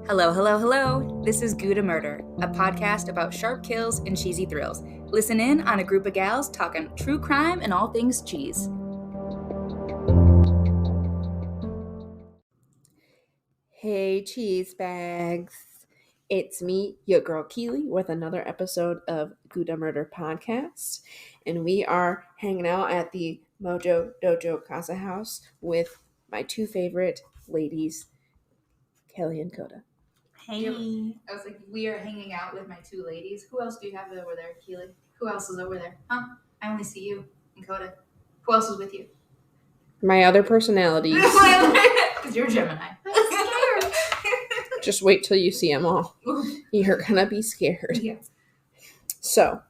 Hello, hello, hello. This is Gouda.Murder, a podcast about sharp kills and cheesy thrills. Listen in on a group of gals talking true crime and all things cheese. Hey, cheese bags. It's me, your girl Keely, with another episode of Gouda.Murder Podcast. And we are hanging out at the Mojo Dojo Casa House with my two favorite ladies, Kelly and Coda. Hey. I was like, we are hanging out with my two ladies. Who else do you have over there, Keely? Who else is over there? Huh? I only see you and Coda. Who else is with you? My other personalities. Because you're Gemini. Just wait till you see them all. You're gonna be scared. Yeah. So,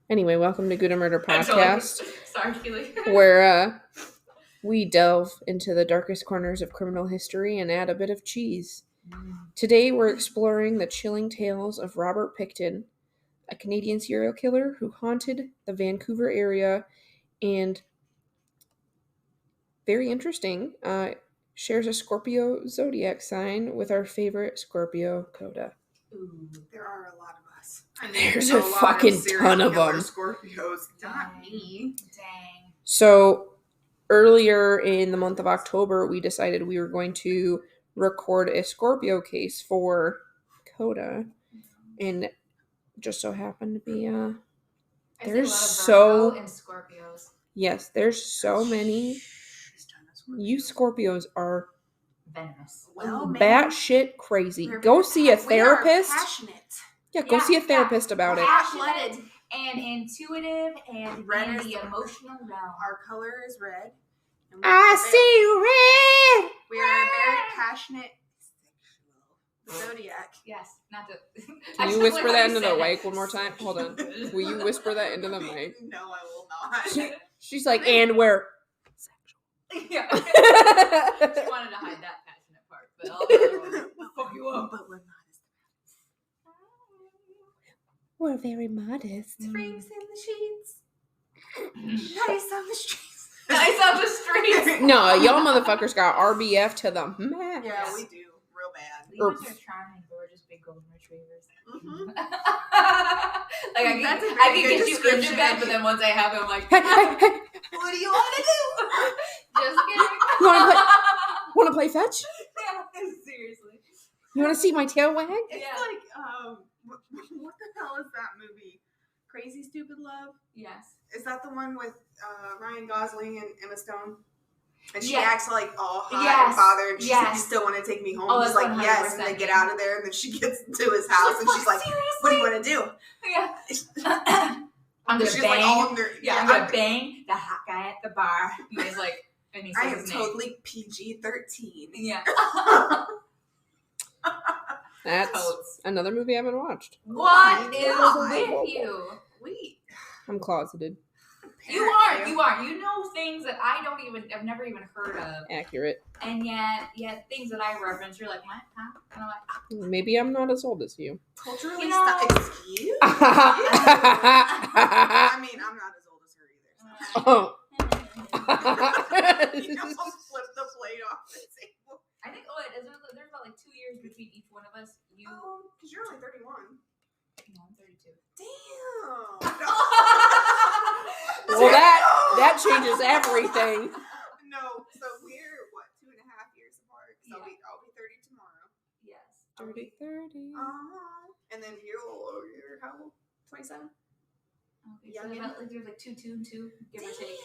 anyway, welcome to Gouda.Murder Podcast. Sorry, Keely. Where we delve into the darkest corners of criminal history and add a bit of cheese. Today we're exploring the chilling tales of Robert Pickton, a Canadian serial killer who haunted the Vancouver area and, very interesting, shares a Scorpio zodiac sign with our favorite Scorpio, Coda. Ooh, there are a lot of us. There's a fucking ton of them. Scorpios, not me. Dang. So, earlier in the month of October, we decided we were going to record a Scorpio case for Coda, and just so happened to be there's so and Scorpios. Yes, there's so many. You Scorpios are Venomous. Well, batshit crazy. Go see a therapist. We are passionate. Yeah, go see a therapist about it. Passionate and intuitive and Red in is the the- emotional realm. Our color is red. And I see red. We are a very passionate sexual zodiac. Yes, not to. Can you whisper that into the mic one more time? Hold on. Will you whisper that into the mic? No, I will not. She's like, and we're Yeah. She wanted to hide that passionate part, but all the other ones will fuck you up. But we're modest. we're very modest. Springs in the sheets. Nice on the streets. Nice on the streets. No, y'all motherfuckers got RBF to the max. Yeah, we do. Real bad. Lemurs are charming, but we're just big golden retrievers. Mm-hmm. Like I That's a can very good get you into description. bed, but then once I have it, I'm like, Hey, hey, hey! what do you want to do? Just kidding. Want to play fetch? Yeah, seriously. You want to see my tail wag? It's Yeah. like, what the hell is that movie? Crazy Stupid Love? Yes. Is that the one with Ryan Gosling and Emma Stone? And she Yeah. acts like all hot Yes. and bothered, and she's like, Yes. "You still want to take me home?" Oh, He's that's like, "Yes." And they 100% get out of there, and then she gets to his house, and she's like, "What do you want to do?" Yeah. I'm gonna She's bang. like all under. I'm gonna bang the hot guy at the bar. And he's like, and he says I am his name. totally PG-13. Yeah. That's Totes. another movie I haven't watched. What is God. with you? Wait, I'm closeted. You are. You know things that I've never even heard of. Accurate. And yet things that I reference, you're like, what? Huh? And I'm like, Maybe I'm not as old as you. Culturally, You know- excuse. oh. I mean, I'm not as old as her either. So. You almost flipped the plate off the table. I think, there's about like 2 years between each one of us. You, Oh, because you're only 31. no, I'm 32. Damn. Well, that changes everything. No, so we're what, 2.5 years apart. So Yeah. I'll be 30 tomorrow. Yes. 30. And then you're how old? 27. Okay, so about, like, there's like 2 and 2, give or take.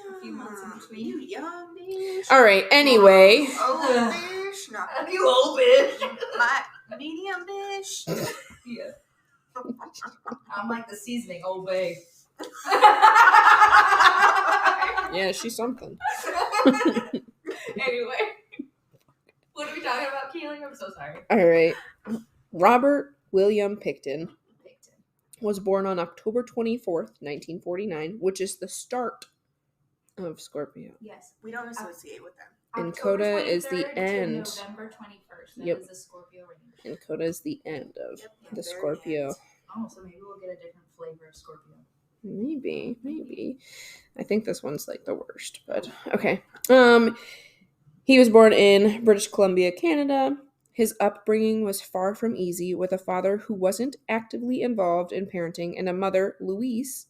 A few months in between. You young bitch. All right. Anyway, Oh, bitch. No. You old bitch. My medium bitch. Yeah. I'm like the seasoning, Old Bay. yeah, she's something. Anyway, what are we talking about, Keely? I'm so sorry. All right. Robert William Pickton was born on October 24th, 1949, which is the start of Scorpio. Yes. We don't associate with them. And October Coda is the 23rd to end. November 21st. That Yep. is the Scorpio range. And Coda is the end of Yep, the very Scorpio. end. Oh, so maybe we'll get a different flavor of Scorpio. Maybe. I think this one's like the worst, but okay. He was born in British Columbia, Canada. His upbringing was far from easy, with a father who wasn't actively involved in parenting and a mother, Louise,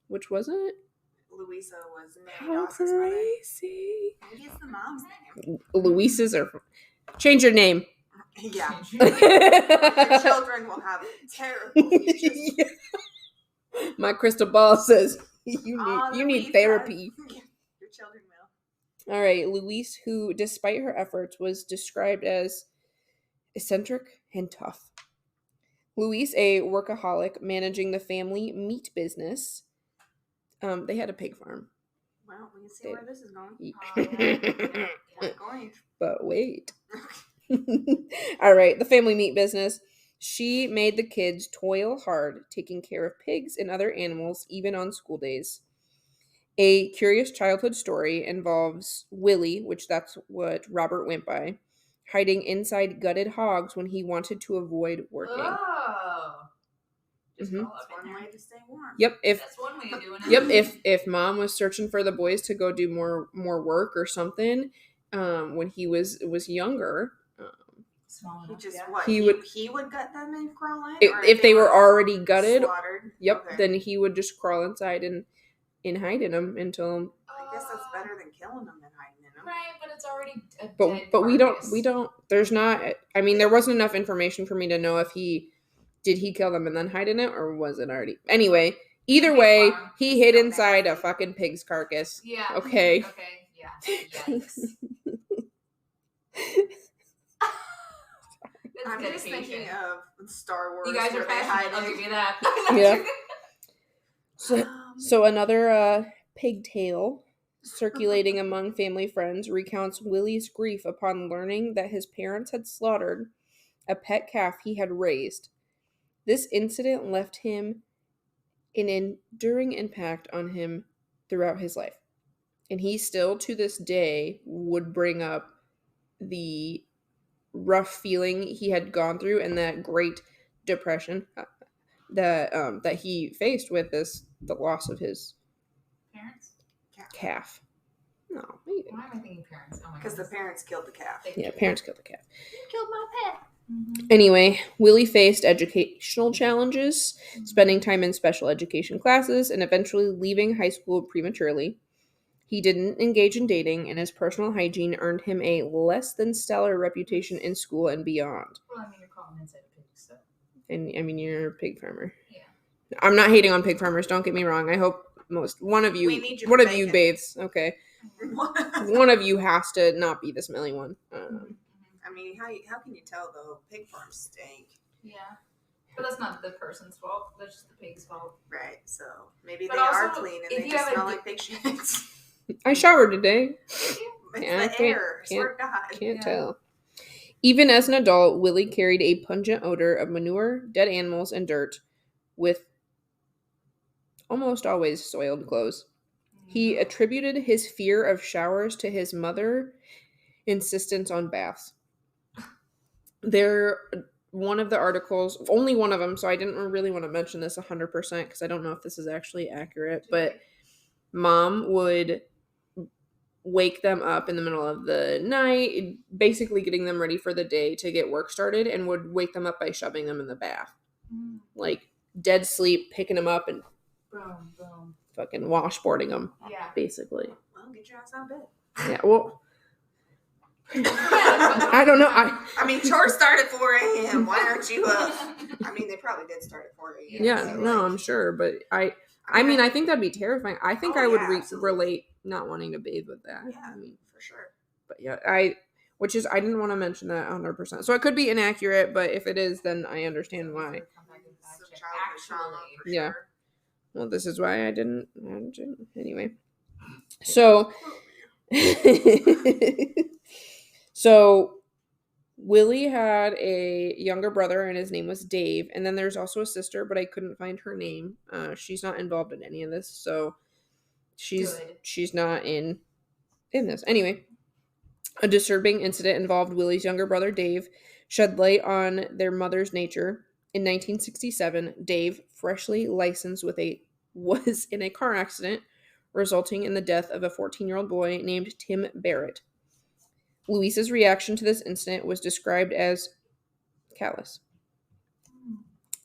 which wasn't. Louisa was Mary How Doss's mother. crazy. Maybe it's the mom's name. Louise's are. Change your name. Yeah. My Your children will have terrible features. crystal ball says you need Louisa. therapy. Your children will. All right, Louise, who, despite her efforts, was described as eccentric and tough. Louise, a workaholic managing the family meat business. They had a pig farm. Well, we can see where this is going. Yeah. Going. But wait. All right, the family meat business. She made the kids toil hard, taking care of pigs and other animals, even on school days. A curious childhood story involves Willie, which that's what Robert went by, hiding inside gutted hogs when he wanted to avoid working. Oh. Just Mhm. crawl up That's in one there. way to stay warm. Yep, That's one way of doing it. if mom was searching for the boys to go do more work or something, when he was younger, Small He enough, just yeah. what? He He would gut them and crawl in. if they were already gutted, slaughtered. yep, Okay. then he would just crawl inside and hide in them until. I guess that's better than killing them and hiding in them. Right, but it's already a dead But we carcass. don't. There's not. I mean, there wasn't enough information for me to know if he kill them and then hide in it, or was it already? Anyway, either Pig way, farm. he hid So inside a nasty. fucking pig's carcass. Yeah. Okay. Okay, yeah. Yikes. It's I'm just dedication. thinking of Star Wars. You guys are where they passionate, I'll hide give in- you that. Yeah. So another pigtail circulating among family friends recounts Willie's grief upon learning that his parents had slaughtered a pet calf he had raised. This incident left him an enduring impact on him throughout his life. And he still, to this day, would bring up the rough feeling he had gone through and that great depression that he faced with the loss of his Parents? calf. No, maybe. Why am I thinking parents? Oh my Because the goodness. parents killed the calf. Yeah, parents killed the calf. You killed my pet. Mm-hmm. Anyway, Willie faced educational challenges, spending time in special education classes, and eventually leaving high school prematurely. He didn't engage in dating, and his personal hygiene earned him a less than stellar reputation in school and beyond. Well, I mean, you're calling inside a pig, so. And I mean, you're a pig farmer. Yeah. I'm not hating on pig farmers. Don't get me wrong. I hope one of you bacon. bathes. Okay, one of you has to not be the smelly one. I mean, how can you tell the pig farms stink? Yeah. But that's not the person's fault. That's just the pig's fault. Right. So maybe But they are also, clean and if they you just have a smell di- like pig shits. I showered today. It's Yeah, the air. Swear to God. Can't Yeah. tell. Even as an adult, Willie carried a pungent odor of manure, dead animals, and dirt, with almost always soiled clothes. He attributed his fear of showers to his mother's insistence on baths. One of the articles, only one of them, so I didn't really want to mention this 100% because I don't know if this is actually accurate, but mom would wake them up in the middle of the night, basically getting them ready for the day to get work started, and would wake them up by shoving them in the bath. Like, dead sleep, picking them up and Boom, boom. fucking washboarding them, Yeah. basically. Well, get your ass out of bed. Yeah, well, I don't know. I mean, chores start at 4 a.m. Why aren't you up? I mean, they probably did start at 4 a.m. Yeah, so, no, like, I'm sure, but I mean, I think that'd be terrifying. I think Oh, I would yeah, absolutely. relate not wanting to bathe with that. Yeah, I mean, for sure. but yeah, I didn't want to mention that 100%. So it could be inaccurate, but if it is, then I understand why. Some childhood trauma, for Yeah. sure. Well, this is why I didn't anyway. So, so Willie had a younger brother, and his name was Dave. And then there's also a sister, but I couldn't find her name. She's not involved in any of this, so she's not in this. Anyway, a disturbing incident involved Willie's younger brother, Dave, shed light on their mother's nature. In 1967, Dave, freshly licensed was in a car accident, resulting in the death of a 14-year-old boy named Tim Barrett. Luis's reaction to this incident was described as callous.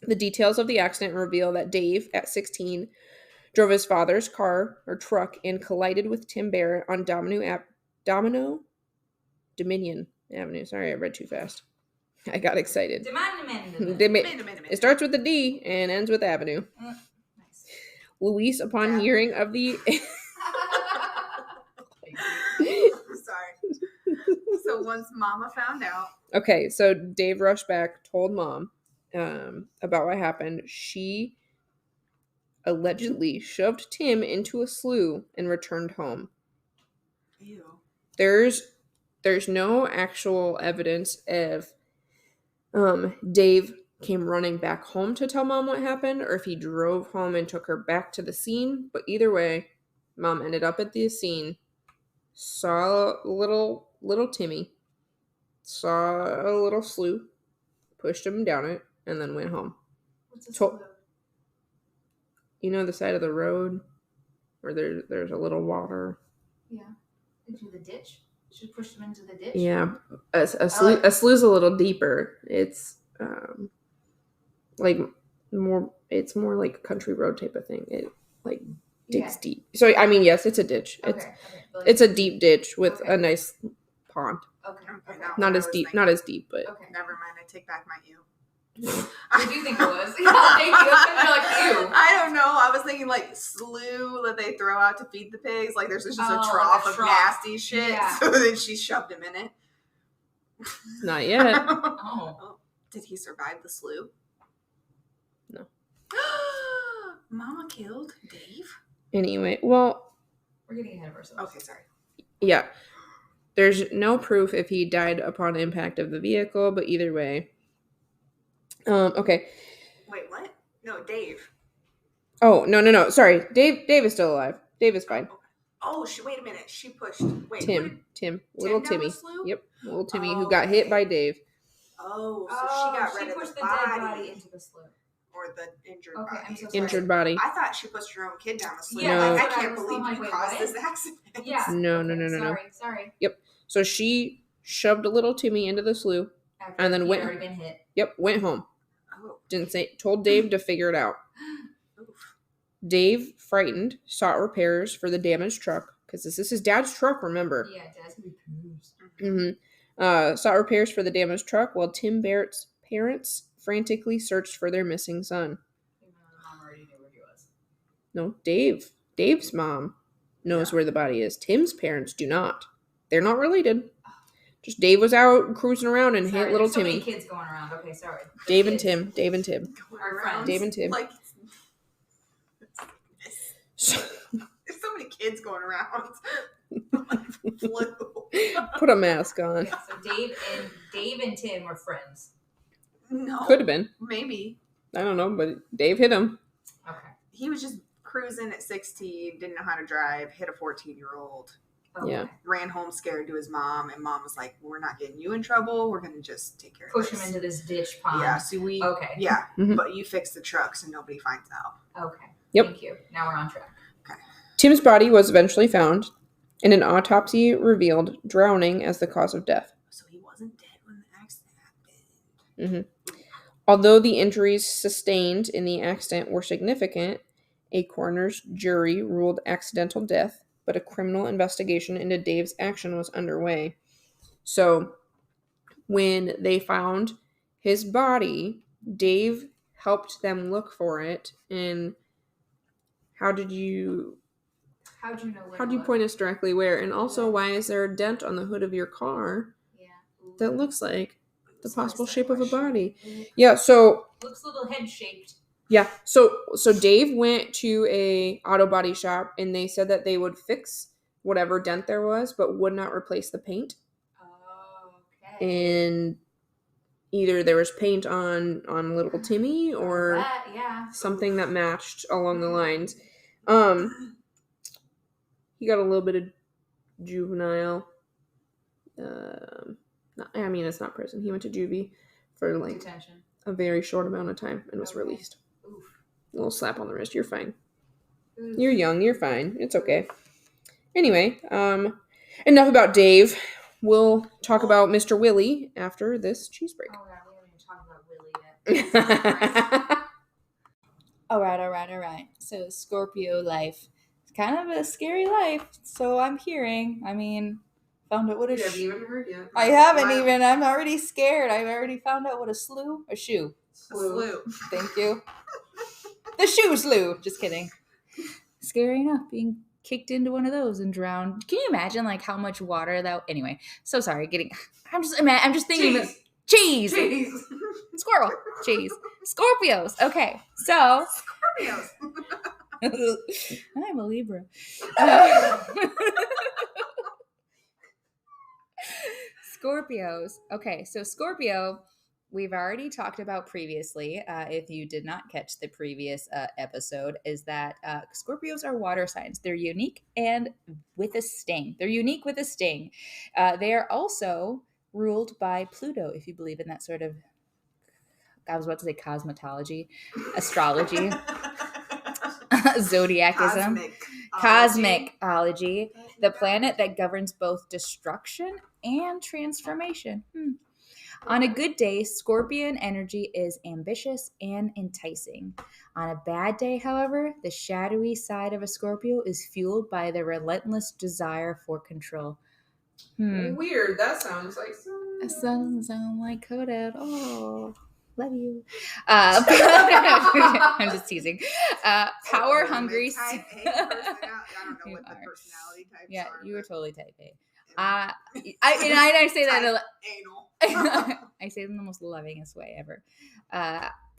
The details of the accident reveal that Dave, at 16, drove his father's car or truck and collided with Tim Barrett on Dominion Avenue. Sorry, I read too fast. I got excited. It starts with a D and ends with Avenue. Nice. Luis, upon hearing of the... Sorry. So once Mama found out. Okay, so Dave rushed back, told Mom about what happened. She allegedly shoved Tim into a slough and returned home. Ew. There's no actual evidence of Dave came running back home to tell Mom what happened, or if he drove home and took her back to the scene. But either way, Mom ended up at the scene, saw little Timmy, saw a little slough, pushed him down it, and then went home. What's a slough? You know the side of the road where there's a little water? Yeah. Into the ditch? Should push them into the ditch? Yeah. A slough's a little deeper. It's it's more like a country road type of thing. It digs deep. So I mean, yes, it's a ditch. Okay. It's a deep ditch with a nice pond. Okay. Not as deep, but Okay. Never mind, I take back my ew. What do you think it was? Thank you. You're like, ew. I don't know. I was thinking like slough that they throw out to feed the pigs. Like there's just a trough of nasty shit. Yeah. So then she shoved him in it. not yet. Oh. Did he survive the slough? No. Mama killed Dave? Anyway, well, We're getting ahead of ourselves. Okay, sorry. yeah. There's no proof if he died upon impact of the vehicle, but either way. Okay. Wait, what? No, Dave. Oh, no. Sorry. Dave is still alive. Dave is fine. Oh, wait a minute. She pushed. Wait, Tim. Little down Timmy. the slough? Yep. Little Timmy who got hit by Dave. Oh, so she got rid of pushed the the dead body. body into the slough. Or the injured Okay, body. I'm so sorry. Injured body. I thought she pushed her own kid down the slough. Yeah, No. Like, that's I what can't was believe like, you wait, caused what? this accident. Yeah. No. Sorry. Yep. So she shoved a little Timmy into the slough. After And then he'd went- already been hit. Yep. Went home. Oh. Told Dave to figure it out. Oof. Dave, frightened, sought repairs for the damaged truck. Because this is his dad's truck, remember? Yeah, Dad's gonna be pissed. Mm-hmm. Sought repairs for the damaged truck while Tim Barrett's parents frantically searched for their missing son. Even though the mom already knew where he was. No, Dave's mom knows where the body is. Tim's parents do not. They're not related. Just Dave was out cruising around and hit little there's so Timmy. many kids going around. Okay, sorry. Dave and Kids. Tim. Our friends. Dave and Tim. Like, there's so many kids going around. Like, flu. Put a mask on. Okay, so Dave and Tim were friends. No. Could have been. Maybe. I don't know, but Dave hit him. Okay. He was just cruising at 16, didn't know how to drive, hit a 14-year-old. Okay. Yeah. Ran home scared to his mom, and mom was like, we're not getting you in trouble. We're going to just take care of Push this. him into this ditch pond. Yeah, so we... Okay. Yeah, Mhm. but you fix the truck so nobody finds out. Okay. Yep. Thank you. Now we're on track. Tim's body was eventually found, and an autopsy revealed drowning as the cause of death. So he wasn't dead when the accident happened. Mm-hmm. Although the injuries sustained in the accident were significant, a coroner's jury ruled accidental death, but a criminal investigation into Dave's action was underway. So, when they found his body, Dave helped them look for it. And how'd you know where? How do you point us directly where? And also, why is there a dent on the hood of your car Yeah. that looks like the So possible that's that shape of a question. body? Yeah, so Looks a little head shaped. yeah, so Dave went to a auto body shop and they said that they would fix whatever dent there was, but would not replace the paint. Okay. And either there was paint on little Timmy or That, yeah. something that matched along the lines. He got a little bit of juvenile. It's not prison. He went to juvie for like Detention. a very short amount of time and was Okay. released. Oof. A little slap on the wrist. You're fine. Oof. You're young. You're fine. It's okay. Anyway, enough about Dave. we'll talk about Mr. Willie after this cheese break. Oh, God, we haven't even talked about Willie yet. All right. So Scorpio life. It's kind of a scary life. So I'm hearing. I mean, found out what You haven't even heard yet. I haven't even. I'm already scared. I've already found out what a shoe. A slew. Thank you. The shoe slew. Just kidding. Scary enough being kicked into one of those and drowned. Can you imagine like how much water that? Anyway, so sorry. I'm just thinking. Cheese. Squirrel. Cheese. Scorpios. Okay, so. Scorpios. I'm a Libra. Scorpios. Okay, so Scorpio, we've already talked about previously. If you did not catch the previous episode, is that Scorpios are water signs. They're unique and with a sting. They are also ruled by Pluto, if you believe in that sort of, I was about to say cosmetology, astrology, zodiacism, cosmicology, the planet that governs both destruction and transformation. On a good day, Scorpion energy is ambitious and enticing. On a bad day, however, the shadowy side of a Scorpio is fueled by the relentless desire for control. Weird. That sounds like It doesn't sound like Coda at all. Love you. I'm just teasing. Power hungry. Type A person. I don't know what the personality types are. Yeah, you were totally type A. I say that anal. I say it in the most lovingest way ever.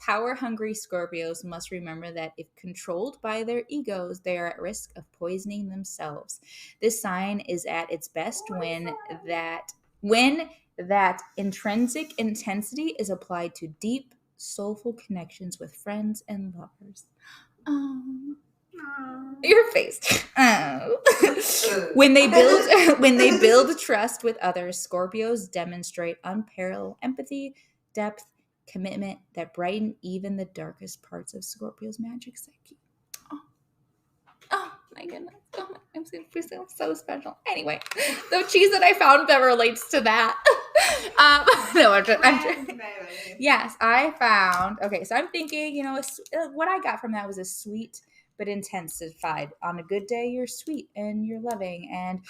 Power-hungry Scorpios must remember that if controlled by their egos, they are at risk of poisoning themselves. This sign is at its best when that intrinsic intensity is applied to deep, soulful connections with friends and lovers. Your face. When they build trust with others, Scorpios demonstrate unparalleled empathy, depth, commitment that brighten even the darkest parts of Scorpio's magic psyche. Oh my goodness. Oh my, I'm so special. Anyway, the cheese that I found that relates to that. Yes, I found. Okay, so I'm thinking, what I got from that was a sweet but intensified. On a good day, you're sweet and you're loving, and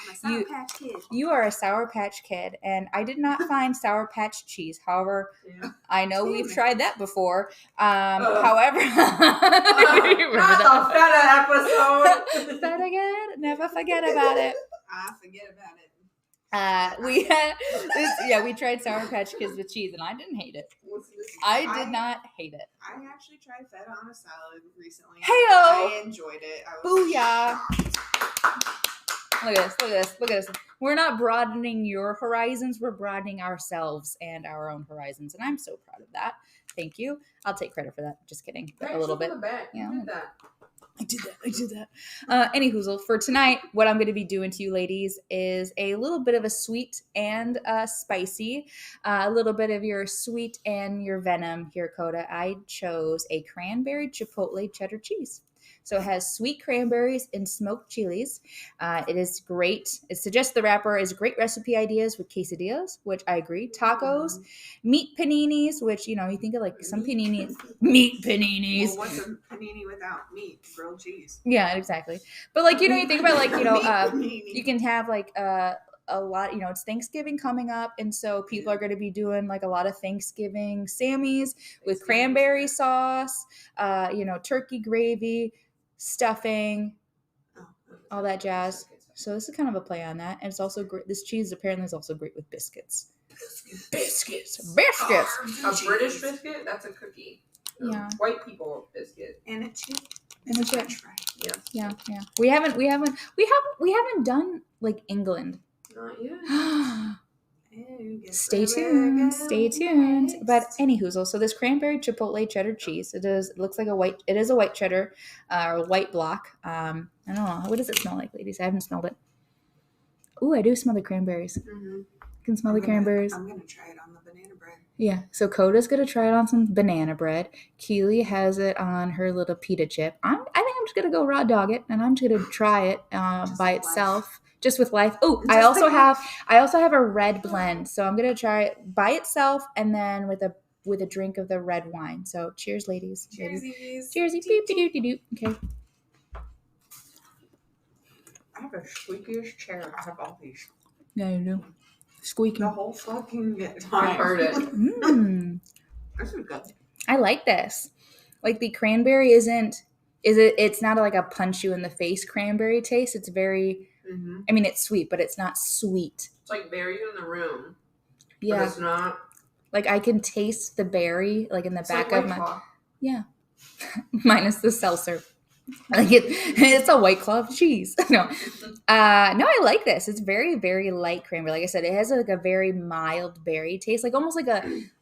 you are a Sour Patch Kid. And I did not find Sour Patch cheese. However, I know we've tried that before. However, remember that episode? That again? Never forget about it. I forget about it. We tried Sour Patch Kids with cheese, and I didn't hate it. I did not hate it. I actually tried feta on a salad recently. Hey-o! I enjoyed it. Booyah! Look at this. We're not broadening your horizons. We're broadening ourselves and our own horizons, and I'm so proud of that. Thank you. I'll take credit for that. Just kidding. A little bit. You did that. I did that. Anyhoozle, for tonight, what I'm going to be doing to you ladies is a little bit of a sweet and spicy, a little bit of your sweet and your venom here, Coda. I chose a cranberry chipotle cheddar cheese. So it has sweet cranberries and smoked chilies. It is great. It suggests the wrapper is great recipe ideas with quesadillas, which I agree. Tacos, meat paninis, which, you think of like some paninis. Meat paninis. Well, what's a panini without meat? Grilled cheese. Yeah, exactly. But you think about you can have like a lot, it's Thanksgiving coming up, and so people are going to be doing like a lot of Thanksgiving Sammys with cranberry sauce, turkey gravy, stuffing, all that jazz. So this is kind of a play on that, and it's also great. This cheese apparently is also great with biscuits. Biscuits. A British biscuit? That's a cookie. Yeah. White people biscuit. And a chip. French fry. Yeah. We haven't done like England. Not yet. Stay tuned. But anyhoozle, so this cranberry chipotle cheddar cheese, it looks like it is a white cheddar, or white block. I don't know, what does it smell like, ladies? I haven't smelled it. Ooh, I do smell the cranberries. Mm-hmm. I can smell the cranberries. I'm gonna try it on the banana bread. Yeah, so Coda's gonna try it on some banana bread. Keely has it on her little pita chip. I think I'm just gonna go raw dog it, and I'm just gonna try it by itself. just with life. Oh, Just I also like- have a red blend, so I'm gonna try it by itself and then with a drink of the red wine. So cheers, ladies. Cheersies. Cheersy. Beep, beep, beep, beep. Okay. I have a squeakiest chair. I have all these. Yeah, you do. Squeaky. The whole fucking time. I heard it. This is good. I like this. Like the cranberry it's not like a punch you in the face cranberry taste. It's very, Mm-hmm. I mean, it's sweet, but it's not sweet. It's like berries in the room. Yeah. But it's not. Like I can taste the berry like in the It's back like of White my, Claw. yeah. Minus the seltzer. Like it's a White Claw of cheese. No. No, I like this. It's very, very light cranberry. Like I said, it has like a very mild berry taste. Like almost like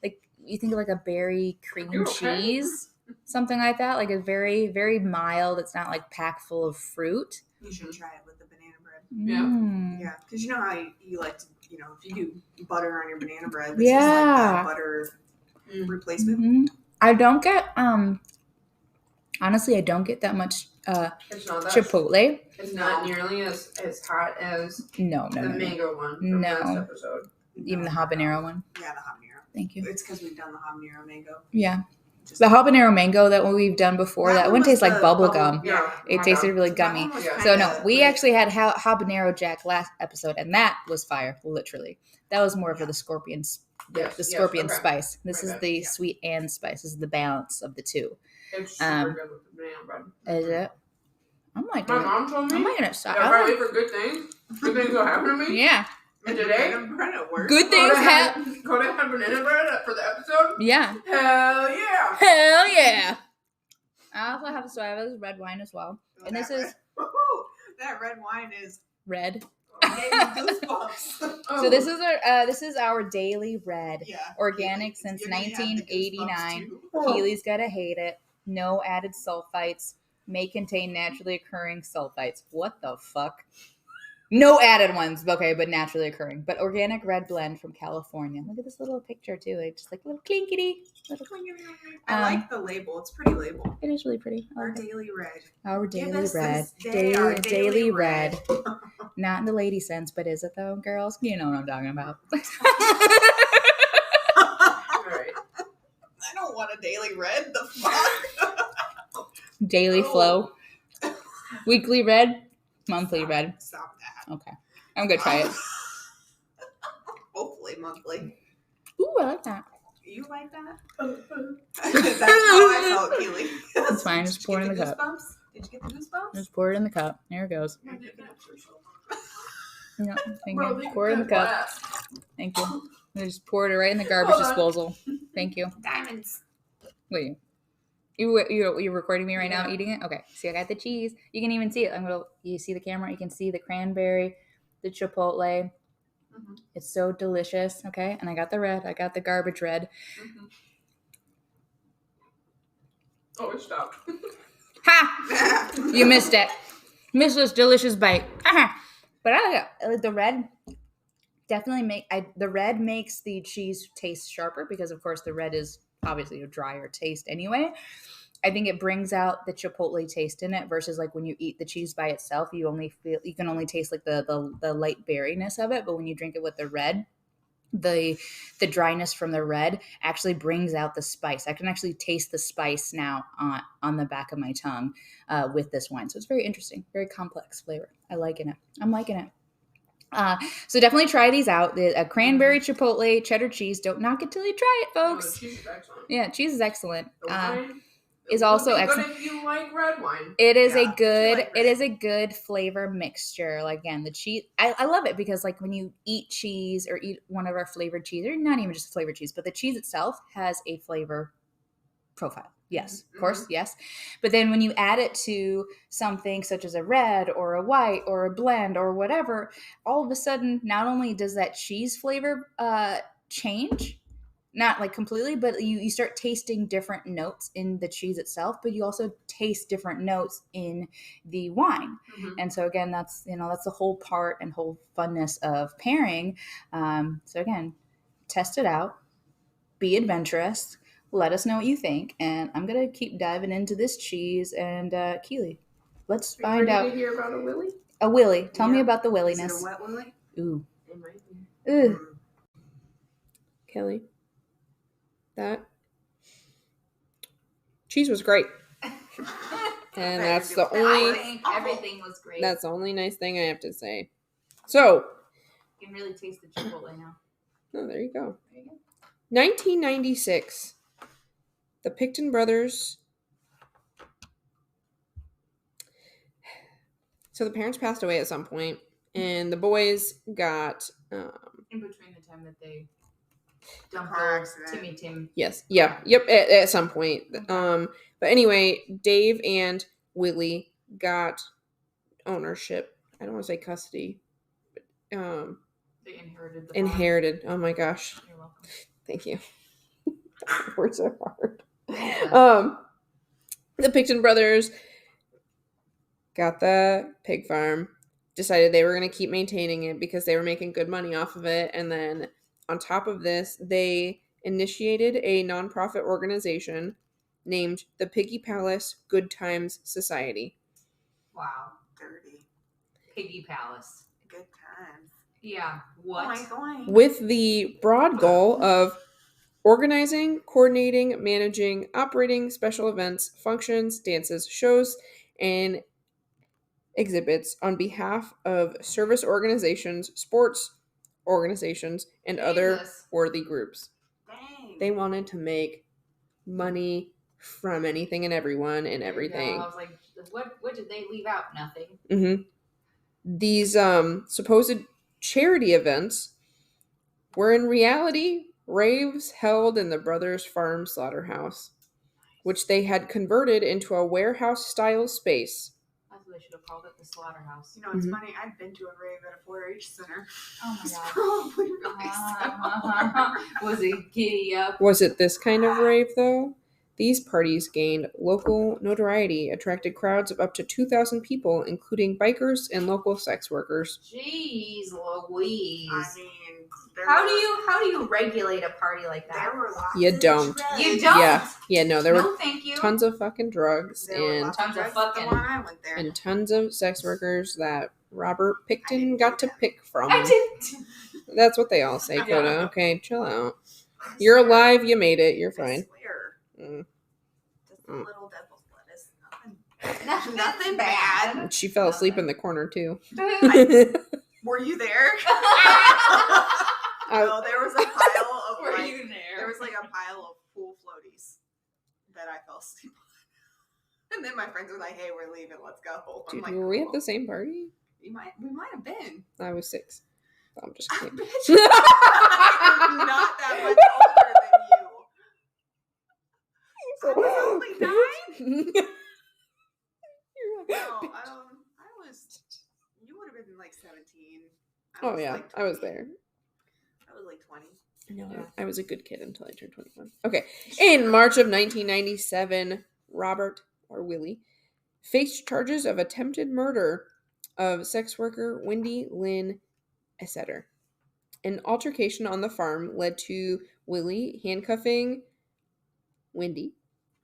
like you think of like a berry cream You're okay. cheese. Something like that. Like a very, very mild. It's not like packed full of fruit. You should try it with the banana bread. Yeah. Mm. Yeah, because you know how you like to, if you do butter on your banana bread, this is like Yeah. that butter replacement. Mhm. I don't get honestly, I don't get that much It's not that. chipotle. It's not nearly as hot as No. the mango one from No. last episode. Even the habanero one. Yeah, the habanero. Thank you. It's because we've done the habanero mango. Yeah. Just- The habanero mango that we've done before, that one was tastes like the bubble gum. Yeah. It my tasted God. really That gummy. one was Yeah. So kinda no, we like- actually had habanero jack last episode, and that was fire, literally. That was more for the scorpion, Yes, the yes, scorpion okay. spice. This My is bad, the yeah. sweet and spice. This is the balance of the two. It's super Um, good with the banana bread. Is it? I'm like, My mom told me I'm not gonna that stop. if I wait for good things will happen to me. Yeah, And today, Banana bread at work. good things happen. Coda had banana bread for the episode. Yeah, Hell yeah! hell yeah. I also have this red wine as well, Oh, and this that is red- Woohoo! That red wine is red. gave me goosebumps. Oh. So this is our daily red. Yeah. Organic since You're gonna have the 1989. goosebumps, too. Keely's gotta hate it. No added sulfites. May contain naturally occurring sulfites. What the fuck? No added ones, okay, but naturally occurring. But organic red blend from California. Look at this little picture too. It's just like little clinkety. Little. I like the label. It's a pretty label. It is really pretty. I Our like it. daily red. Our Give daily us red. this day, our daily red. Not in the lady sense, but is it though, girls? You know what I'm talking about. Alright. I don't want a daily red. The fuck? Daily Oh. flow. Weekly red. Monthly red. Stop that. Okay. I'm gonna try it. Hopefully monthly. Ooh, I like that. You like that? That's how I felt, Keely. It's fine, just Did pour you it in get the cup. goosebumps? Did you get the goosebumps? Just pour it in the cup. There it goes. Yeah, thank Bro, you. they Pour it in the could cup. laugh. Thank you. I just poured it right in the garbage Hold on. disposal. Thank you. Diamonds. Wait. You're recording me right now Yeah. eating it? Okay. See, I got the cheese. You can even see it. You see the camera? You can see the cranberry, the chipotle. Mhm. It's so delicious. Okay. And I got the red. I got the garbage red. Mhm. Oh, it stopped. Ha! You missed it. Missed this delicious bite. Aha! But I like the red. Definitely the red makes the cheese taste sharper because of course the red is obviously a drier taste anyway. I think it brings out the chipotle taste in it versus like when you eat the cheese by itself, you can only taste like the light berryness of it. But when you drink it with the red, the dryness from the red actually brings out the spice. I can actually taste the spice now on the back of my tongue with this wine. So it's very interesting, very complex flavor. I'm liking it. So definitely try these out. The cranberry chipotle cheddar cheese. Don't knock it till you try it, Oh, the folks. cheese is excellent. Yeah, cheese is excellent. The wine is would also be excellent. good if you like red wine. It is Yeah, a if you good like it red. is a good flavor mixture. Like again, the cheese I love it because like when you eat cheese or eat one of our flavored cheese, or not even just flavored cheese, but the cheese itself has a flavor profile. Yes, of course, yes. But then when you add it to something such as a red or a white or a blend or whatever, all of a sudden, not only does that cheese flavor change, not like completely, but you start tasting different notes in the cheese itself, but you also taste different notes in the wine. Mhm. And so again, that's the whole part and whole funness of pairing. So again, test it out, be adventurous. Let us know what you think, and I'm gonna keep diving into this cheese. And Keely, let's Are you find ready out. to hear about a Willy? A willy. Tell me Yeah. about the Is williness. it a wet willy? Ooh. It might be. Ugh. Kelly. That cheese was great. And that's the I only think everything was great. that's the only nice thing I have to say. So You can really taste the chipotle now. oh, there you go. There you go. 1996. The Picton brothers. So the parents passed away at some point, and the boys got In between the time that they dumped car old accident. Timmy Tim. yes, yep, at some point. But anyway, Dave and Willie got ownership. I don't want to say custody. They inherited the farm. Inherited. Oh my gosh. You're welcome. Thank you. Words are hard. The Picton brothers got the pig farm, decided they were going to keep maintaining it because they were making good money off of it. And then on top of this, they initiated a nonprofit organization named the Piggy Palace Good Times Society. Wow. Dirty. Piggy Palace. Good times. Yeah. What? Oink, oink. With the broad goal of organizing, coordinating, managing, operating special events, functions, dances, shows, and exhibits on behalf of service organizations, sports organizations, and other Jesus. worthy groups. Dang. They wanted to make money from anything and everyone and There you go. everything. I was like, what did they leave out? Nothing. Mm-hmm. These supposed charity events were in reality raves held in the brothers' farm slaughterhouse, which they had converted into a warehouse-style space. That's what they should have called it, the slaughterhouse. You know, it's Mhm. funny. I've been to a rave at a 4-H center. Oh my It's god. probably really sad. Was it giddy up? Was it this kind of rave, though? These parties gained local notoriety, attracted crowds of up to 2,000 people, including bikers and local sex workers. Jeez Louise. I mean, How do you regulate a party like that? There were lots You of don't. drugs. You don't? Yeah, no, there were No, thank you. tons of fucking drugs There were and lots Tons of drugs fucking- the one I went there. and tons of sex workers that Robert I Picton didn't got do to that. pick from. I didn't. That's what they all say, Yeah. Coda. Okay, chill out. I You're swear. alive, you made it, you're I fine. swear. Mm. Just a little devil's lettuce. Nothing Nothing bad. bad. She fell asleep in the corner, too. Were you there? I- No, there was a pile of Were like, you there? there was like a pile of pool floaties that I fell asleep on. And then my friends were like, "Hey, we're leaving. Let's go." I'm Dude, like, were we at "Cool." the same party? We might have been. I was 6. I'm just I kidding. bet you I'm not that much older than you. I was only 9. No, I was. You would have been like 17. I Oh was, yeah, like, I was 20. there. I was like 20. No, Yeah. I was a good kid until I turned 21. Okay. In March of 1997, Robert, or Willie, faced charges of attempted murder of sex worker Wendy Lynn Esseter. An altercation on the farm led to Willie handcuffing Wendy,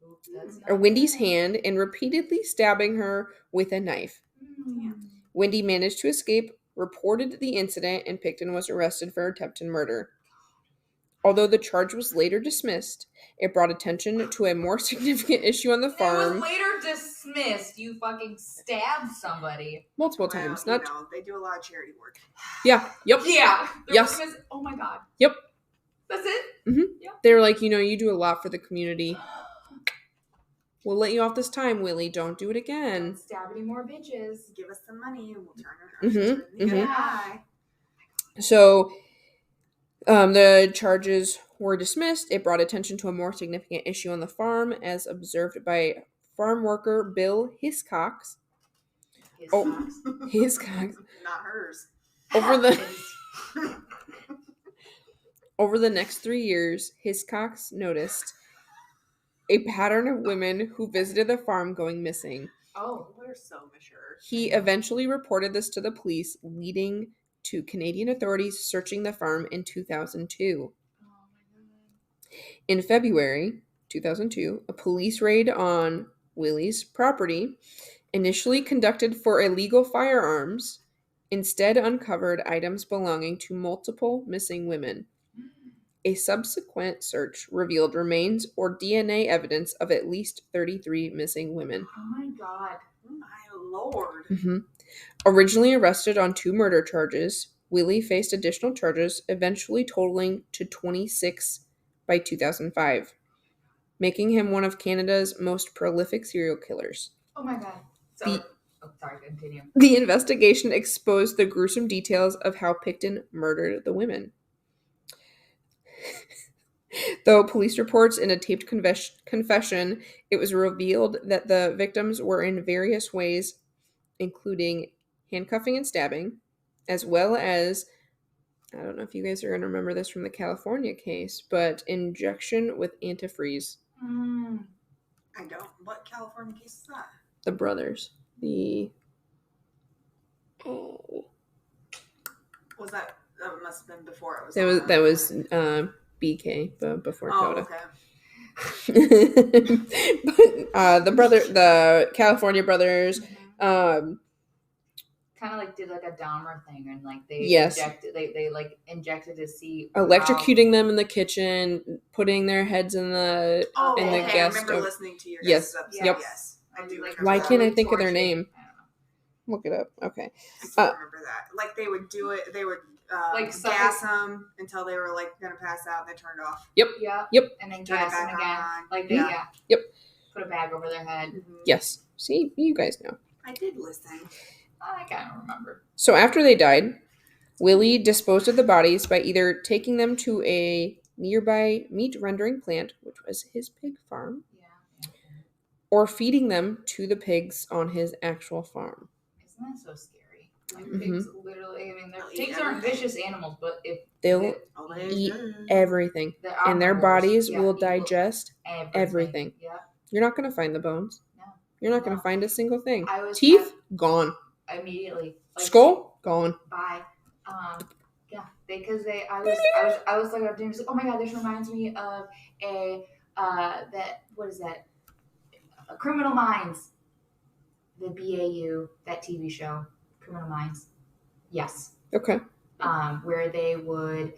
Oops, that's or not Wendy's good. hand, and repeatedly stabbing her with a knife. Mm. Wendy managed to escape, reported the incident, and Picton was arrested for attempted murder. Although the charge was later dismissed, it brought attention to a more significant issue on the It farm was later dismissed. You fucking stabbed somebody. multiple Well, times. you Not know, they do a lot of charity work. yeah, yep. Yeah. Yes. Oh my god. Yep. That's it? They were like, you do a lot for the community. We'll let you off this time, Willie. Don't do it again. Don't stab any more bitches. Give us some money and we'll turn Mhm, it the mhm. other eye. So, the charges were dismissed. It brought attention to a more significant issue on the farm, as observed by farm worker Bill Hiscox. His Oh. socks. Hiscox. Not hers. Over the His- Over the next 3 years, Hiscox noticed a pattern of women who visited the farm going missing. Oh. We're so mature. He eventually reported this to the police, leading to Canadian authorities searching the farm in 2002. Oh my god. In February 2002, a police raid on Willie's property initially conducted for illegal firearms, instead uncovered items belonging to multiple missing women. A subsequent search revealed remains or DNA evidence of at least 33 missing women. Oh my god. Oh my lord. Mm-hmm. Originally arrested on 2 murder charges, Willie faced additional charges, eventually totaling to 26 by 2005, making him one of Canada's most prolific serial killers. Oh my god. Sorry, continue. The investigation exposed the gruesome details of how Pickton murdered the women. Though police reports in a taped confession, it was revealed that the victims were in various ways, including handcuffing and stabbing, as well as, I don't know if you guys are going to remember this from the California case, but injection with antifreeze. I don't. What California case is that? The brothers. Was that must have been before it was. That was BK, but before Coda. Okay. But the California brothers, kind of like did like a Dahmer thing, and like they injected to see electrocuting them in the kitchen, putting their heads in the gas I remember stove. listening to your Yes. episode. Yep. Yes, I do. Like, Why can't I think of their torture. name? Look it up. Okay. I still remember that. Like they would do it. They would Like gas them until they were like gonna pass out. And they turned off. Yep. And then Turn it gas them back again. on. Like Yeah. Yep. Put a bag over their head. Mm-hmm. Yes. See, you guys know. I did listen. I kind of remember. So after they died, Willie disposed of the bodies by either taking them to a nearby meat rendering plant, which was his pig farm, Yeah. or feeding them to the pigs on his actual farm. Isn't that so scary? Like Mhm. pigs literally, I mean, They'll eat pigs aren't everything. vicious animals, but if They'll eat everything, and their bodies will digest everything. Yeah. You're not going to find the bones. No. You're not going to find a single thing. I was Teeth, gone. immediately. Like, Skull, gone. Bye. Yeah, because I was like, oh my god, this reminds me of what is that? Criminal Minds, the BAU, that TV show, Criminal Minds. Yes. Okay. Where they would,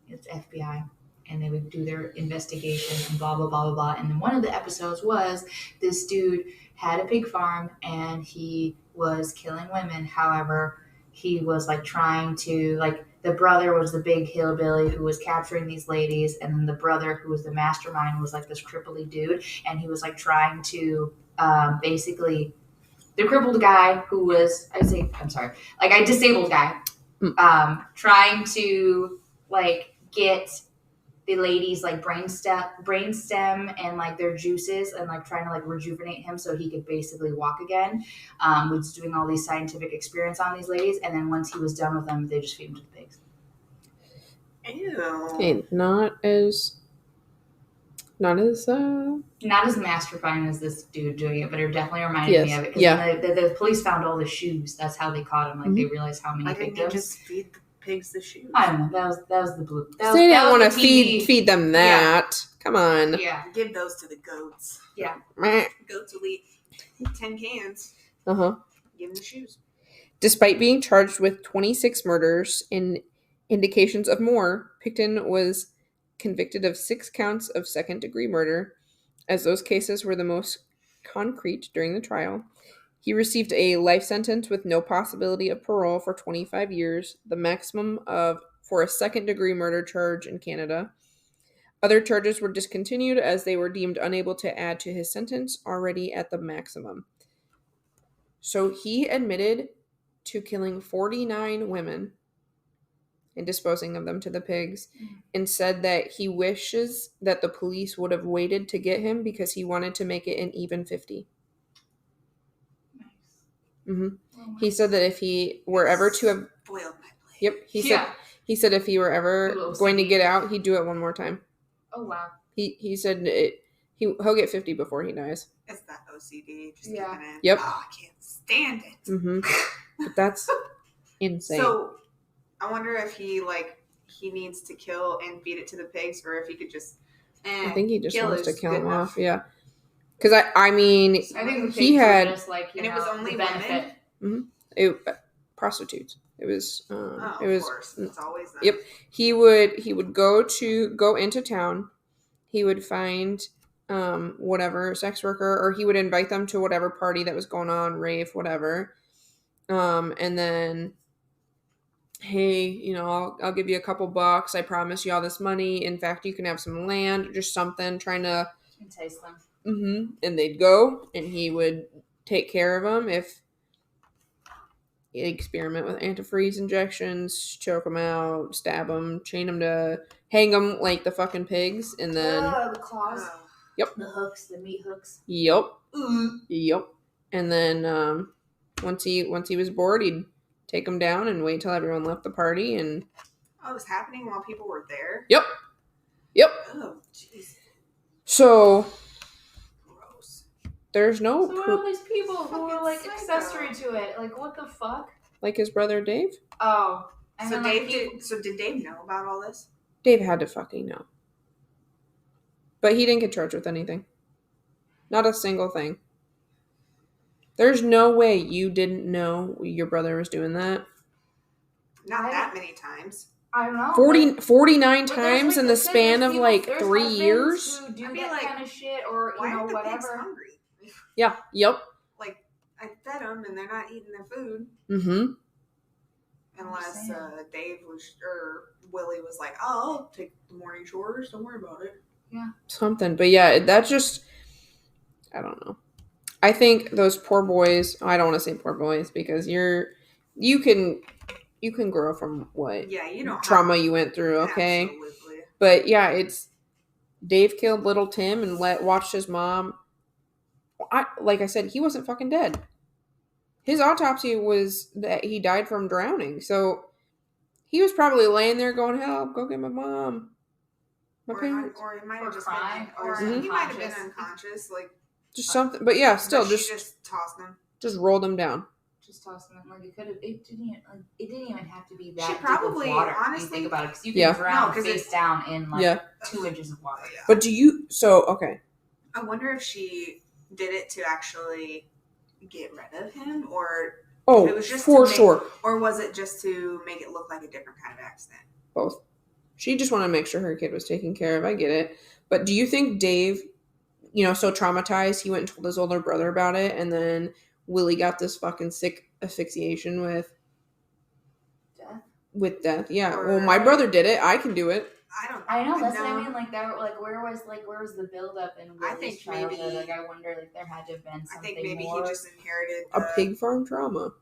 it's FBI, and they would do their investigation and blah blah blah blah blah. And then one of the episodes was this dude had a pig farm and he was killing women. However, he was like trying to, like, the brother was the big hillbilly who was capturing these ladies, and then the brother who was the mastermind was like this cripply dude, and he was like trying to basically, the crippled guy who was, disabled guy, trying to like get the ladies like brainstem and like their juices, and like trying to like rejuvenate him so he could basically walk again. Was doing all these scientific experiments on these ladies, and then once he was done with them, they just feed him to the pigs. Ew. Okay, not as Not as masterfying as this dude doing it, but it definitely reminded me of it. Because the police found all the shoes. That's how they caught him. Like they realized how many Why victims. didn't you just feed the pigs the shoes? I don't know. That was the blue. That they didn't was want to the TV. feed them that. Come on. Yeah. Give those to the goats. Yeah. Goats will eat 10 cans. Uh-huh. Give them the shoes. Despite being charged with 26 murders and indications of more, Pickton was convicted of 6 counts of second-degree murder, as those cases were the most concrete during the trial. He received a life sentence with no possibility of parole for 25 years, the maximum for a second-degree murder charge in Canada. Other charges were discontinued as they were deemed unable to add to his sentence already at the maximum. So he admitted to killing 49 women and disposing of them to the pigs, and said that he wishes that the police would have waited to get him because he wanted to make it an even 50. Nice. Mm-hmm. Oh, he said that if he were ever to have... Boiled my blade. Yep. He said if he were ever going to get out, he'd do it one more time. Oh, wow. He said he'll get 50 before he dies. It's that OCD. Just Yeah. keeping it. Yep. Oh, I can't stand it. Mm-hmm. But that's insane. So, I wonder if he needs to kill and feed it to the pigs, or if he could just. I think he just wants to kill them off. Yeah. Because I mean, I think the he pigs had were just like, And it was only women? Prostitutes. It was. Of it was. course. It's always them. Yep. He would go into town. He would find whatever sex worker, or he would invite them to whatever party that was going on, rave, whatever. And then, hey, I'll give you a couple bucks. I promise you all this money. In fact, you can have some land, just something, trying to entice them. And they'd go, and he would take care of them. If he'd experiment with antifreeze injections, choke them out, stab them, chain them to hang them like the fucking pigs, and then the claws. Yep. The hooks, the meat hooks. Yep. Yep. And then once he was bored, he'd take them down and wait till everyone left the party. And it was happening while people were there. Yep. Oh, jeez. So. So what are all these people who were like accessory to it? Like, what the fuck? Like his brother Dave? Oh. So did Dave know about all this? Dave had to fucking know. But he didn't get charged with anything. Not a single thing. There's no way you didn't know your brother was doing that. Not that many times. I don't know. 49 times in the span of like 3 years? Who do that kind of shit, or why are the whatever. pigs hungry? Yeah. Yep. Like, I fed them and they're not eating their food. Mm-hmm. Unless Dave or Willie was like, oh, I'll take the morning chores. Don't worry about it. Yeah. Something. But yeah, that just, I don't know. I think those poor boys, I don't want to say poor boys because you can grow from what trauma you went through, okay? Absolutely. But yeah, it's Dave killed little Tim and watched his mom. Like I said, he wasn't fucking dead. His autopsy was that he died from drowning. So he was probably laying there going, help, go get my mom. My parents. Or he might have just crying, been, he might have been unconscious. Like, just something. But yeah, still just tossed them. Just rolled them down. Just toss them in. Like, it didn't even have to be that she deep probably, of water. honestly, when you think about it, because you can drown face down in 2 inches of water. Yeah. But okay. I wonder if she did it to actually get rid of him, or it was just for sure, or was it just to make it look like a different kind of accident? Both. She just wanted to make sure her kid was taken care of. I get it. But do you think Dave, so traumatized, he went and told his older brother about it, and then Willie got this fucking sick asphyxiation with death? Yeah. Well, my brother did it. I can do it. I know. That's what I mean. Like that. Like where was the build up in Willie's childhood? Maybe. Like I wonder. Like there had to have been something. I think maybe more. he just inherited a pig farm trauma.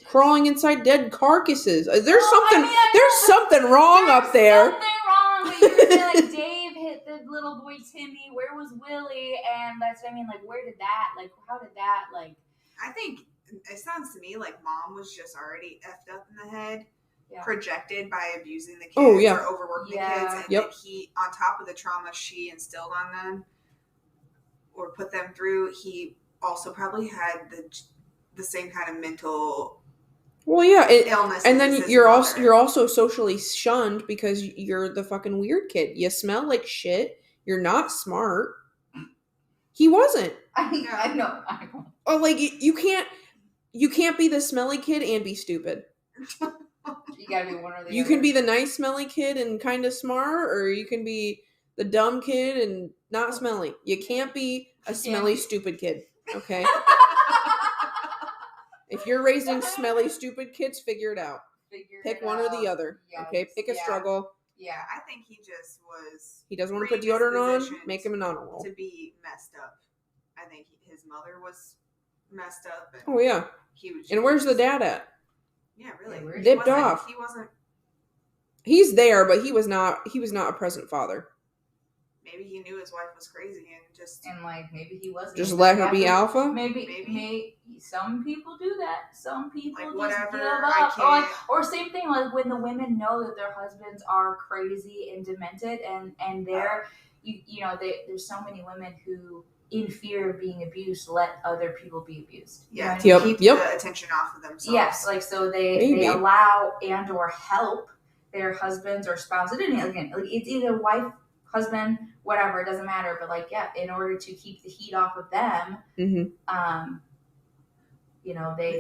Crawling inside dead carcasses. There's something wrong up there. Something wrong. But you're saying like Dave hit the little boy Timmy. Where was Willie? And that's what I mean. Like where did that? Like how did that? Like I think it sounds to me like mom was just already effed up in the head. Projected by abusing the kids or overworking the kids, and then he, on top of the trauma she instilled on them or put them through, he also probably had the same kind of mental illness. And then you're also socially shunned because you're the fucking weird kid. You smell like shit. You're not smart. He wasn't. I know. Oh, like you can't be the smelly kid and be stupid. You gotta be one or the other. You can be the nice smelly kid and kind of smart, or you can be the dumb kid and not smelly. You can't be a smelly stupid kid, okay? If you're raising smelly stupid kids, figure it out. Pick one or the other, okay? Pick a struggle. Yeah, I think he just was... He doesn't want to put deodorant on, make him an honor roll. To be messed up. I think his mother was messed up. And he was and where's the dad at? Yeah, really. Dipped off. He wasn't. He's there, but he was not a present father. Maybe he knew his wife was crazy and like maybe he wasn't. Just let her be alpha. Maybe some people do that. Some people like, just whatever, give up. Or same thing like when the women know that their husbands are crazy and demented, and they're there's so many women who, in fear of being abused, let other people be abused. Yeah, to keep the attention off of themselves. Yes, like so they allow and or help their husbands or spouse. It's either wife, husband, whatever, it doesn't matter. But like, yeah, in order to keep the heat off of them, you know, they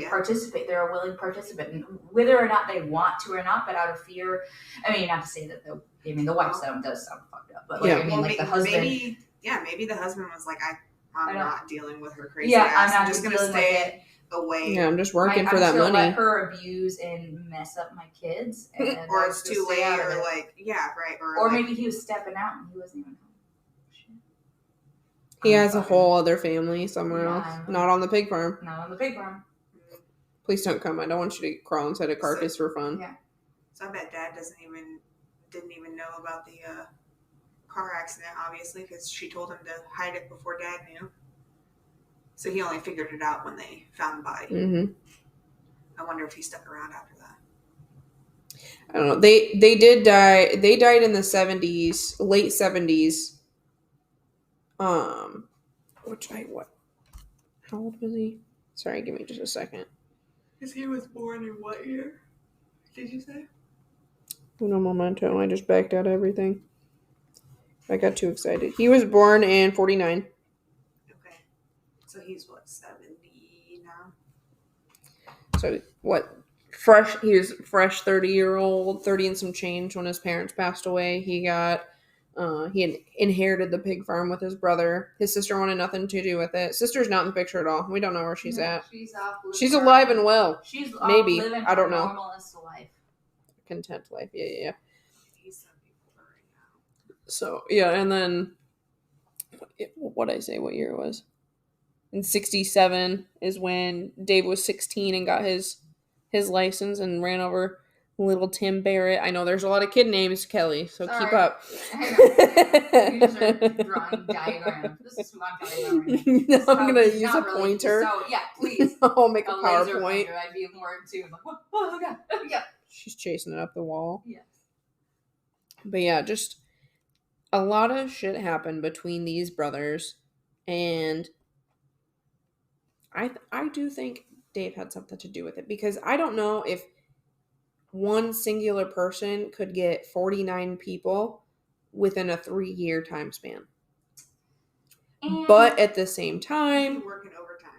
participate. They're a willing participant, and whether or not they want to or not, but out of fear. I mean, not to say that the wife does sound fucked up, but like, I mean, like the husband. Maybe the husband was like, I'm not dealing with her crazy ass. I'm not just gonna stay away. Yeah, I'm just working for that money. Let her abuse and mess up my kids, and or it's too late, or like, or maybe he was stepping out and he wasn't even home. He has a whole other family somewhere else. Not on the pig farm. Not on the pig farm. Please don't come. I don't want you to crawl inside a carcass for fun. Yeah. So I bet Dad didn't even know about the car accident, obviously, because she told him to hide it before Dad knew. So he only figured it out when they found the body. Mm-hmm. I wonder if he stuck around after that. I don't know. They did die. They died in the 70s, late 70s. What? How old was he? Sorry, give me just a second. Because he was born in what year? Did you say? Uno momento. I just backed out everything. I got too excited. He was born in 49. Okay. So he's what, 70 now? So what? Fresh. He was fresh 30-year-old, 30 and some change when his parents passed away. He got. He inherited the pig farm with his brother. His sister wanted nothing to do with it. Sister's not in the picture at all. We don't know where she's at. She's alive and well. She's maybe. Living I don't know. Normalist life. Content life. Yeah. So yeah, and then what did I say? What year it was? In 1967 is when Dave was 16 and got his license and ran over little Tim Barrett. I know there's a lot of kid names, Kelly, so keep up. You just are drawing diagrams. This is my diagram. No, I'm going to use a pointer. So, yeah, please. I'll make a PowerPoint. I'd be more in tune. Oh, God. Yeah. She's chasing it up the wall. Yes. But yeah, just a lot of shit happened between these brothers, and I do think Dave had something to do with it, because I don't know if one singular person could get 49 people within a 3-year time span. But at the same time, He'd be working overtime.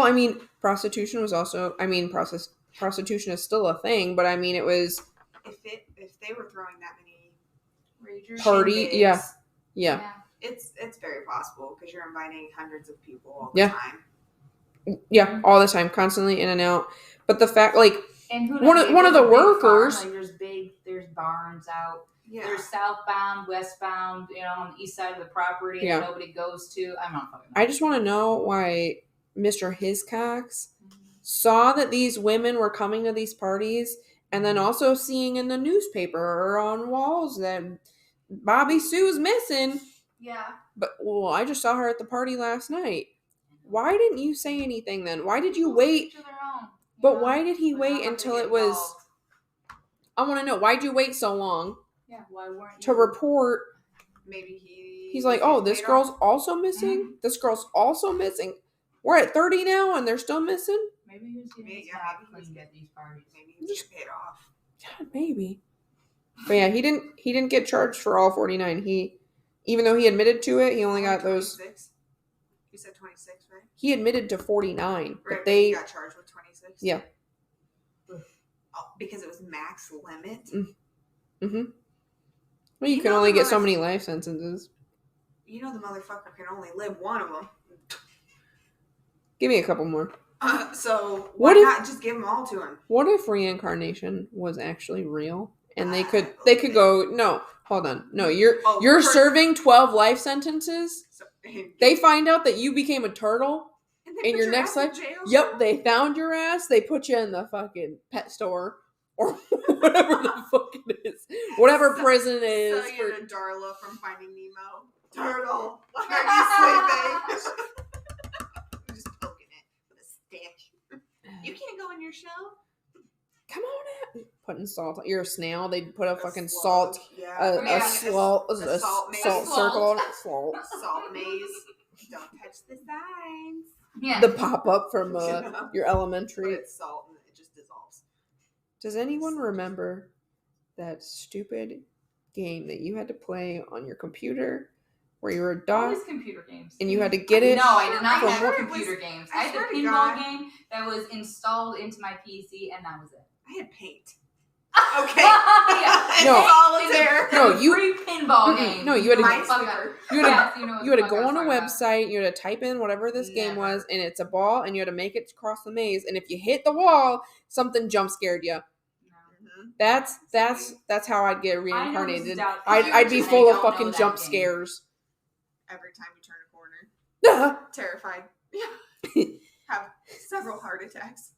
I mean, prostitution was also, prostitution is still a thing, but I mean, it was. If they were throwing that many party, yeah. It's very possible, because you're inviting hundreds of people all the time. Yeah, all the time, constantly in and out. But the fact, like, and one of the workers, farm, like there's barns out. Yeah. There's southbound, westbound, on the east side of the property that nobody goes to. I'm not fucking. I just want to know why Mr. Hiscox saw that these women were coming to these parties, and then also seeing in the newspaper or on walls that Bobby Sue's missing. Yeah. But, I just saw her at the party last night. Why didn't you say anything then? Why did you wait? But why did he wait until it was... I want to know, why'd you wait so long? Yeah, why weren't you... To report... Maybe he's like, oh, this girl's also missing? Mm-hmm. This girl's also missing? We're at 30 now and they're still missing? Maybe he was getting cleaned at these parties. Maybe he was just paid off. God, maybe. But yeah, he didn't get charged for all 49. Even though he admitted to it, he only got 26? Those... You said 26, right? He admitted to 49. Right, but he got charged with 26? Yeah. Oh, because it was max limit? Mm-hmm. Well, you can only get so many life sentences. You know the motherfucker can only live one of them. Give me a couple more. So why not just give them all to him? What if reincarnation was actually real? And they could go, no, hold on. No, you're serving 12 life sentences. So, they find out that you became a turtle in your next life. Yep, they found your ass. They put you in the fucking pet store or whatever the fuck it is. Whatever prison it is. So you're Darla from Finding Nemo. Turtle, why are you sleeping? I'm just poking it with a stick. You can't go in your shell. Come on in. Putting salt. You're a snail. They put a fucking salt. A salt circle on it. Salt maze. Don't touch the signs. Yeah. The pop up from your elementary. Put salt and it just dissolves. Does anyone remember that stupid game that you had to play on your computer where you were a dog. Always computer games. And you had to get it. No, I did not from have work. computer games. I had the pinball game that was installed into my PC, and that was it. I had Paint. Okay. No. Solitaire. No, you free pinball game. No, you had to You had to go on a website, you had to type in whatever this game was, and it's a ball, and you had to make it across the maze, and if you hit the wall, something jump scared you. That's how I'd get reincarnated. I'd be full of fucking jump scares. Every time you turn a corner. Terrified. Have several heart attacks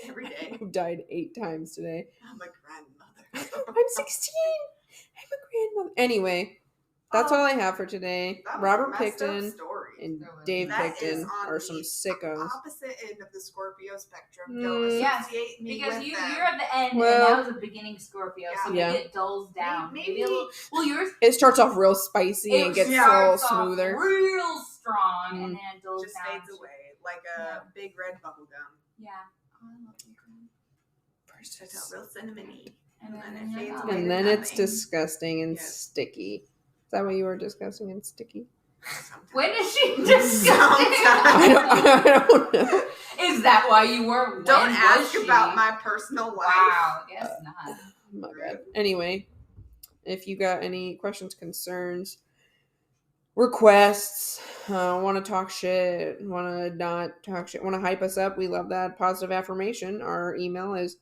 every day. I've died 8 times today. I'm a grandmother. I'm 16. I'm a grandmother. Anyway, that's all I have for today. Robert Picton and Dave Picton are some sickos. Opposite end of the Scorpio spectrum. Yes, because you're at the end, and that was a beginning Scorpio, so maybe it dulls down. Maybe a little. Well, yours. It starts off real spicy and gets so smoother, real strong, and then it dulls just down. fades away like a big red bubble gum. Yeah. Oh, I love you. First, it's real cinnamony, and then it fades away. And then it's disgusting and sticky. Is that what you were disgusting and sticky? Sometimes. When is she disgusting? I don't know. Is that why you were? Don't ask about my personal life. Wow, guess not. My bad. Anyway, if you got any questions, concerns, requests, want to talk shit, want to not talk shit, want to hype us up, we love that. Positive affirmation. Our email is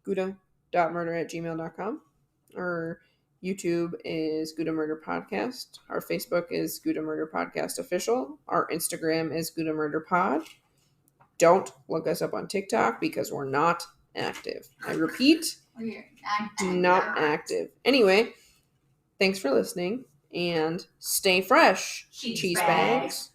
Gouda.Murder@gmail.com. Our YouTube is Gouda.Murder Podcast. Our Facebook is Gouda.Murder Podcast Official. Our Instagram is Gouda.Murder Pod. Don't look us up on TikTok because we're not active. I repeat, not active. Anyway, thanks for listening and stay fresh, cheese bags.